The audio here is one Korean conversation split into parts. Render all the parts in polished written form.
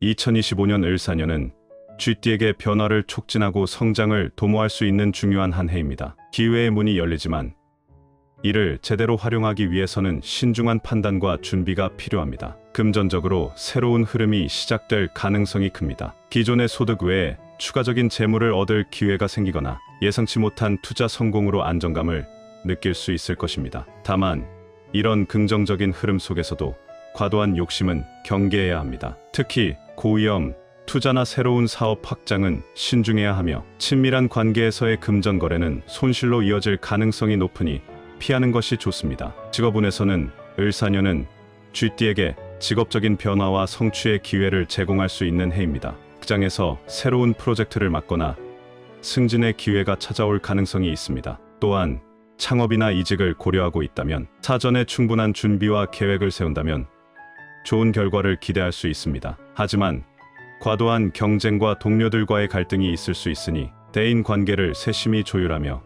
2025년 을사년은 쥐띠에게 변화를 촉진하고 성장을 도모할 수 있는 중요한 한 해입니다. 기회의 문이 열리지만 이를 제대로 활용하기 위해서는 신중한 판단과 준비가 필요합니다. 금전적으로 새로운 흐름이 시작될 가능성이 큽니다. 기존의 소득 외에 추가적인 재물을 얻을 기회가 생기거나 예상치 못한 투자 성공으로 안정감을 느낄 수 있을 것입니다. 다만 이런 긍정적인 흐름 속에서도 과도한 욕심은 경계해야 합니다. 특히 고위험 투자나 새로운 사업 확장은 신중해야 하며 친밀한 관계에서의 금전 거래는 손실로 이어질 가능성이 높으니 피하는 것이 좋습니다. 직업운에서는 을사년은 쥐띠에게 직업적인 변화와 성취의 기회를 제공할 수 있는 해입니다. 직장에서 새로운 프로젝트를 맡거나 승진의 기회가 찾아올 가능성이 있습니다. 또한 창업이나 이직을 고려하고 있다면 사전에 충분한 준비와 계획을 세운다면 좋은 결과를 기대할 수 있습니다. 하지만 과도한 경쟁과 동료들과의 갈등이 있을 수 있으니 대인 관계를 세심히 조율하며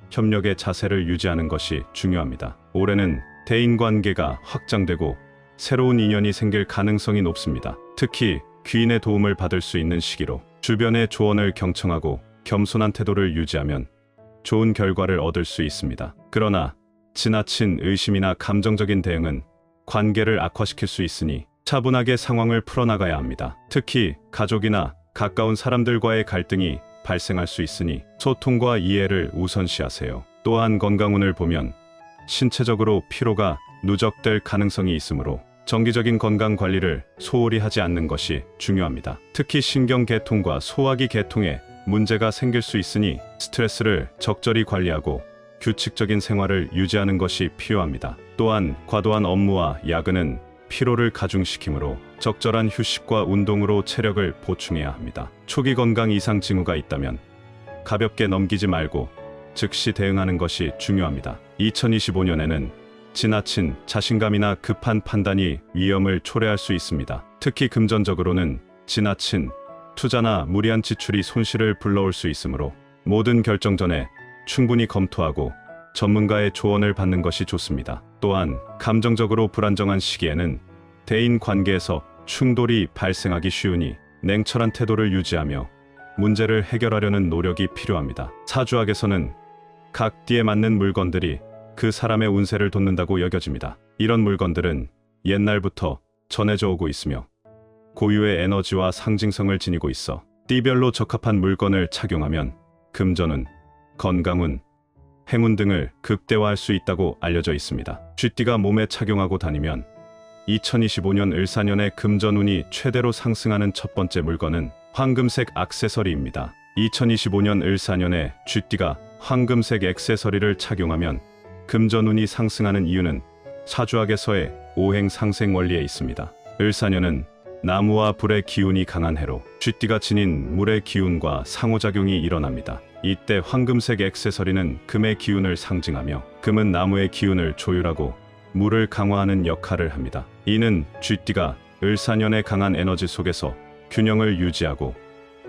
협력의 자세를 유지하는 것이 중요합니다. 올해는 대인 관계가 확장되고 새로운 인연이 생길 가능성이 높습니다. 특히 귀인의 도움을 받을 수 있는 시기로 주변의 조언을 경청하고 겸손한 태도를 유지하면 좋은 결과를 얻을 수 있습니다. 그러나 지나친 의심이나 감정적인 대응은 관계를 악화시킬 수 있으니 차분하게 상황을 풀어나가야 합니다. 특히 가족이나 가까운 사람들과의 갈등이 발생할 수 있으니 소통과 이해를 우선시하세요. 또한 건강운을 보면 신체적으로 피로가 누적될 가능성이 있으므로 정기적인 건강 관리를 소홀히 하지 않는 것이 중요합니다. 특히 신경계통과 소화기 계통에 문제가 생길 수 있으니 스트레스를 적절히 관리하고 규칙적인 생활을 유지하는 것이 필요합니다. 또한 과도한 업무와 야근은 피로를 가중시키므로 적절한 휴식과 운동으로 체력을 보충해야 합니다. 초기 건강 이상 징후가 있다면 가볍게 넘기지 말고 즉시 대응하는 것이 중요합니다. 2025년에는 지나친 자신감이나 급한 판단이 위험을 초래할 수 있습니다. 특히 금전적으로는 지나친 투자나 무리한 지출이 손실을 불러올 수 있으므로 모든 결정 전에 충분히 검토하고 전문가의 조언을 받는 것이 좋습니다. 또한 감정적으로 불안정한 시기에는 대인 관계에서 충돌이 발생하기 쉬우니 냉철한 태도를 유지하며 문제를 해결하려는 노력이 필요합니다. 사주학에서는 각 띠에 맞는 물건들이 그 사람의 운세를 돋는다고 여겨집니다. 이런 물건들은 옛날부터 전해져 오고 있으며 고유의 에너지와 상징성을 지니고 있어 띠별로 적합한 물건을 착용하면 금전운, 건강운, 행운 등을 극대화할 수 있다고 알려져 있습니다. 쥐띠가 몸에 착용하고 다니면 2025년 을사년의 금전운이 최대로 상승하는 첫 번째 물건은 황금색 액세서리입니다. 2025년 을사년에 쥐띠가 황금색 액세서리를 착용하면 금전운이 상승하는 이유는 사주학에서의 오행상생 원리에 있습니다. 을사년은 나무와 불의 기운이 강한 해로 쥐띠가 지닌 물의 기운과 상호작용이 일어납니다. 이때 황금색 액세서리는 금의 기운을 상징하며 금은 나무의 기운을 조율하고 물을 강화하는 역할을 합니다. 이는 쥐띠가 을사년의 강한 에너지 속에서 균형을 유지하고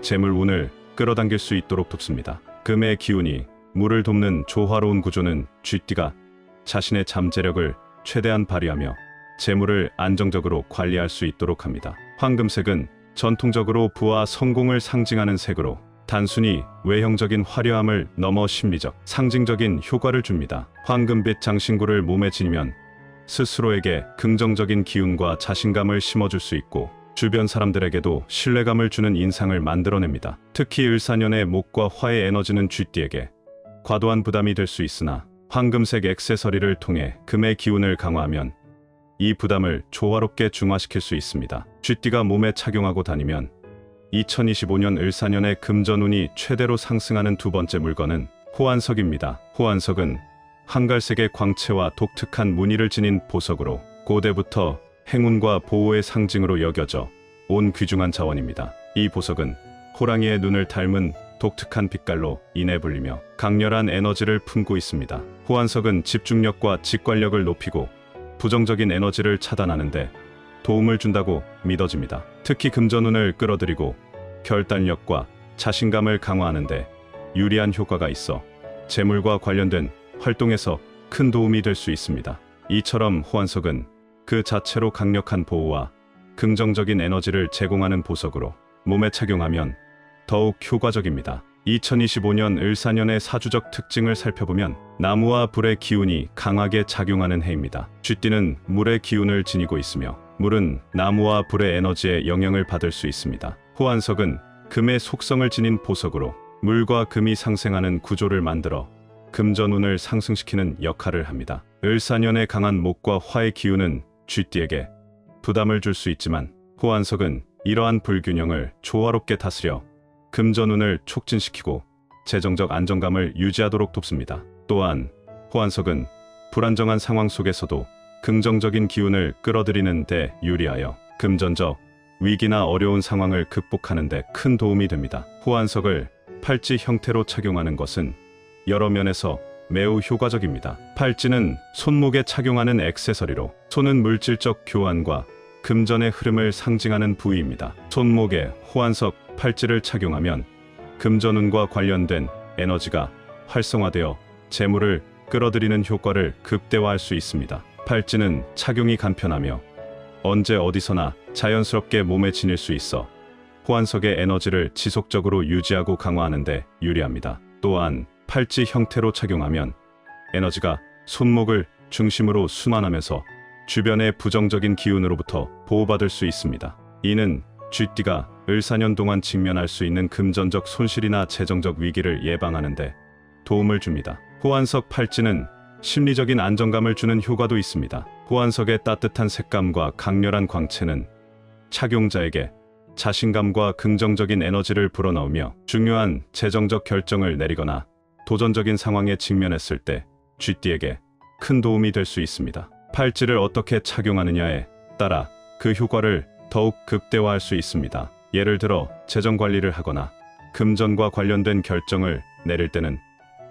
재물운을 끌어당길 수 있도록 돕습니다. 금의 기운이 물을 돕는 조화로운 구조는 쥐띠가 자신의 잠재력을 최대한 발휘하며 재물을 안정적으로 관리할 수 있도록 합니다. 황금색은 전통적으로 부와 성공을 상징하는 색으로 단순히 외형적인 화려함을 넘어 심리적, 상징적인 효과를 줍니다. 황금빛 장신구를 몸에 지니면 스스로에게 긍정적인 기운과 자신감을 심어줄 수 있고 주변 사람들에게도 신뢰감을 주는 인상을 만들어냅니다. 특히 을사년의 목과 화의 에너지는 쥐띠에게 과도한 부담이 될 수 있으나 황금색 액세서리를 통해 금의 기운을 강화하면 이 부담을 조화롭게 중화시킬 수 있습니다. 쥐띠가 몸에 착용하고 다니면 2025년 을사년의 금전운이 최대로 상승하는 두 번째 물건은 호환석입니다. 호환석은 한갈색의 광채와 독특한 무늬를 지닌 보석으로 고대부터 행운과 보호의 상징으로 여겨져 온 귀중한 자원입니다. 이 보석은 호랑이의 눈을 닮은 독특한 빛깔로 인해 불리며 강렬한 에너지를 품고 있습니다. 호환석은 집중력과 직관력을 높이고 부정적인 에너지를 차단하는데 도움을 준다고 믿어집니다. 특히 금전운을 끌어들이고 결단력과 자신감을 강화하는데 유리한 효과가 있어 재물과 관련된 활동에서 큰 도움이 될 수 있습니다. 이처럼 호환석은 그 자체로 강력한 보호와 긍정적인 에너지를 제공하는 보석으로 몸에 착용하면 더욱 효과적입니다. 2025년 을사년의 사주적 특징을 살펴보면 나무와 불의 기운이 강하게 작용하는 해입니다. 쥐띠는 물의 기운을 지니고 있으며 물은 나무와 불의 에너지에 영향을 받을 수 있습니다. 호환석은 금의 속성을 지닌 보석으로 물과 금이 상생하는 구조를 만들어 금전운을 상승시키는 역할을 합니다. 을사년의 강한 목과 화의 기운은 쥐띠에게 부담을 줄 수 있지만 호환석은 이러한 불균형을 조화롭게 다스려 금전운을 촉진시키고 재정적 안정감을 유지하도록 돕습니다. 또한 호환석은 불안정한 상황 속에서도 긍정적인 기운을 끌어들이는 데 유리하여 금전적 위기나 어려운 상황을 극복하는 데 큰 도움이 됩니다. 호환석을 팔찌 형태로 착용하는 것은 여러 면에서 매우 효과적입니다. 팔찌는 손목에 착용하는 액세서리로 손은 물질적 교환과 금전의 흐름을 상징하는 부위입니다. 손목에 호환석 팔찌를 착용하면 금전운과 관련된 에너지가 활성화되어 재물을 끌어들이는 효과를 극대화할 수 있습니다. 팔찌는 착용이 간편하며 언제 어디서나 자연스럽게 몸에 지닐 수 있어 호환석의 에너지를 지속적으로 유지하고 강화하는 데 유리합니다. 또한 팔찌 형태로 착용하면 에너지가 손목을 중심으로 순환하면서 주변의 부정적인 기운으로부터 보호받을 수 있습니다. 이는 쥐띠가 을사년 동안 직면할 수 있는 금전적 손실이나 재정적 위기를 예방하는 데 도움을 줍니다. 호환석 팔찌는 심리적인 안정감을 주는 효과도 있습니다. 호환석의 따뜻한 색감과 강렬한 광채는 착용자에게 자신감과 긍정적인 에너지를 불어넣으며 중요한 재정적 결정을 내리거나 도전적인 상황에 직면했을 때 쥐띠에게 큰 도움이 될 수 있습니다. 팔찌를 어떻게 착용하느냐에 따라 그 효과를 더욱 극대화할 수 있습니다. 예를 들어 재정 관리를 하거나 금전과 관련된 결정을 내릴 때는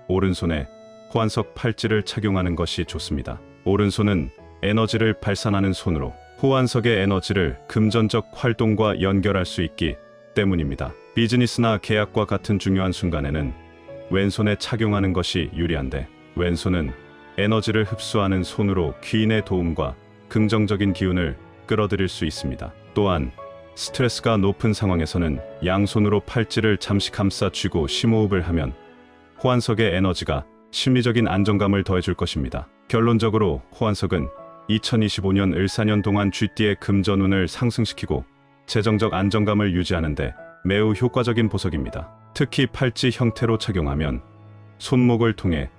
오른손에 호환석 팔찌를 착용하는 것이 좋습니다. 오른손은 에너지를 발산하는 손으로 호환석의 에너지를 금전적 활동과 연결할 수 있기 때문입니다. 비즈니스나 계약과 같은 중요한 순간에는 왼손에 착용하는 것이 유리한데 왼손은 에너지를 흡수하는 손으로 귀인의 도움과 긍정적인 기운을 끌어들일 수 있습니다. 또한 스트레스가 높은 상황에서는 양손으로 팔찌를 잠시 감싸 쥐고 심호흡을 하면 호환석의 에너지가 심리적인 안정감을 더해줄 것입니다. 결론적으로 호환석은 2025년 을사년 동안 쥐띠의 금전운을 상승시키고 재정적 안정감을 유지하는 데 매우 효과적인 보석입니다. 특히 팔찌 형태로 착용하면 손목을 통해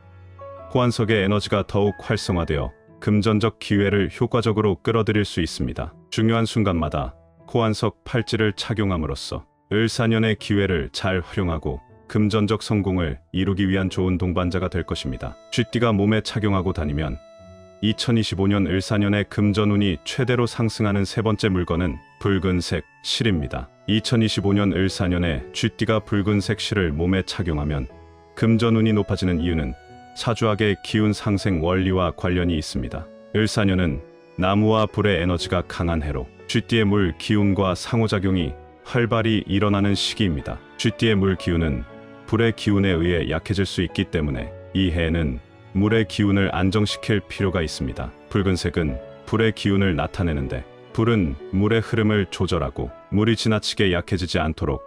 호환석의 에너지가 더욱 활성화되어 금전적 기회를 효과적으로 끌어들일 수 있습니다. 중요한 순간마다 호환석 팔찌를 착용함으로써 을사년의 기회를 잘 활용하고 금전적 성공을 이루기 위한 좋은 동반자가 될 것입니다. 쥐띠가 몸에 착용하고 다니면 2025년 을사년의 금전운이 최대로 상승하는 세 번째 물건은 붉은색 실입니다. 2025년 을사년에 쥐띠가 붉은색 실을 몸에 착용하면 금전운이 높아지는 이유는 사주학의 기운 상생 원리와 관련이 있습니다. 을사년은 나무와 불의 에너지가 강한 해로 쥐띠의 물 기운과 상호작용이 활발히 일어나는 시기입니다. 쥐띠의 물 기운은 불의 기운에 의해 약해질 수 있기 때문에 이 해에는 물의 기운을 안정시킬 필요가 있습니다. 붉은색은 불의 기운을 나타내는데 불은 물의 흐름을 조절하고 물이 지나치게 약해지지 않도록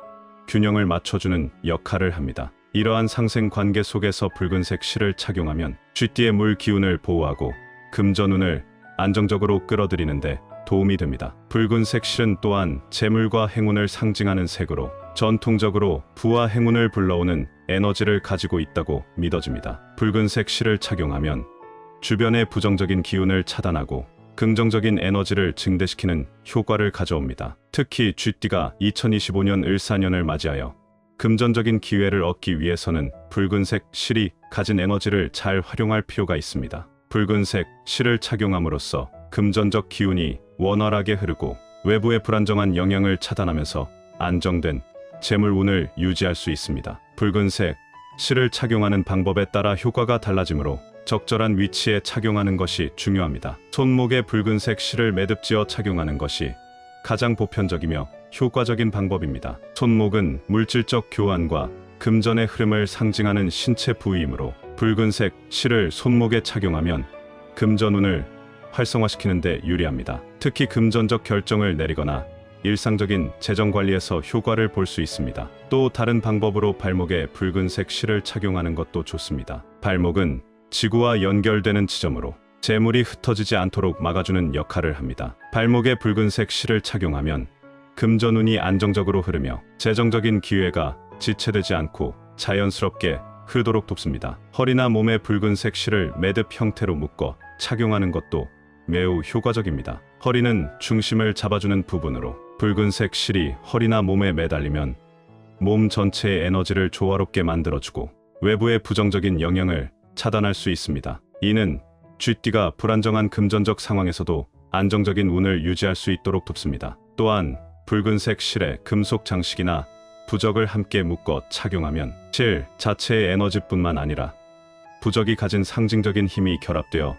균형을 맞춰주는 역할을 합니다. 이러한 상생 관계 속에서 붉은색 실을 착용하면 쥐띠의 물 기운을 보호하고 금전운을 안정적으로 끌어들이는데 도움이 됩니다. 붉은색 실은 또한 재물과 행운을 상징하는 색으로 전통적으로 부와 행운을 불러오는 에너지를 가지고 있다고 믿어집니다. 붉은색 실을 착용하면 주변의 부정적인 기운을 차단하고 긍정적인 에너지를 증대시키는 효과를 가져옵니다. 특히 쥐띠가 2025년 을사년을 맞이하여 금전적인 기회를 얻기 위해서는 붉은색 실이 가진 에너지를 잘 활용할 필요가 있습니다. 붉은색 실을 착용함으로써 금전적 기운이 원활하게 흐르고 외부의 불안정한 영향을 차단하면서 안정된 재물운을 유지할 수 있습니다. 붉은색 실을 착용하는 방법에 따라 효과가 달라지므로 적절한 위치에 착용하는 것이 중요합니다. 손목에 붉은색 실을 매듭지어 착용하는 것이 가장 보편적이며 효과적인 방법입니다. 손목은 물질적 교환과 금전의 흐름을 상징하는 신체 부위이므로 붉은색 실을 손목에 착용하면 금전운을 활성화시키는 데 유리합니다. 특히 금전적 결정을 내리거나 일상적인 재정 관리에서 효과를 볼 수 있습니다. 또 다른 방법으로 발목에 붉은색 실을 착용하는 것도 좋습니다. 발목은 지구와 연결되는 지점으로 재물이 흩어지지 않도록 막아주는 역할을 합니다. 발목에 붉은색 실을 착용하면 금전운이 안정적으로 흐르며 재정적인 기회가 지체되지 않고 자연스럽게 흐르도록 돕습니다. 허리나 몸에 붉은색 실을 매듭 형태로 묶어 착용하는 것도 매우 효과적입니다. 허리는 중심을 잡아주는 부분으로 붉은색 실이 허리나 몸에 매달리면 몸 전체의 에너지를 조화롭게 만들어주고 외부의 부정적인 영향을 차단할 수 있습니다. 이는 쥐띠가 불안정한 금전적 상황에서도 안정적인 운을 유지할 수 있도록 돕습니다. 또한 붉은색 실에 금속 장식이나 부적을 함께 묶어 착용하면 실 자체의 에너지뿐만 아니라 부적이 가진 상징적인 힘이 결합되어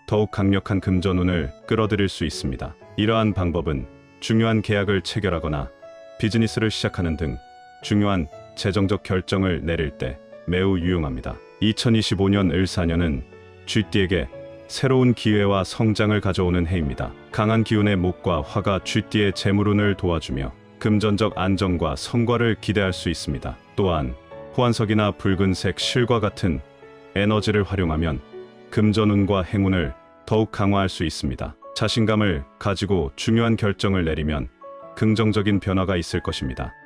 더욱 강력한 금전운을 끌어들일 수 있습니다. 이러한 방법은 중요한 계약을 체결하거나 비즈니스를 시작하는 등 중요한 재정적 결정을 내릴 때 매우 유용합니다. 2025년 을사년은 쥐띠에게 새로운 기회와 성장을 가져오는 해입니다. 강한 기운의 목과 화가 쥐띠의 재물운을 도와주며 금전적 안정과 성과를 기대할 수 있습니다. 또한 호환석이나 붉은색 실과 같은 에너지를 활용하면 금전운과 행운을 더욱 강화할 수 있습니다. 자신감을 가지고 중요한 결정을 내리면 긍정적인 변화가 있을 것입니다.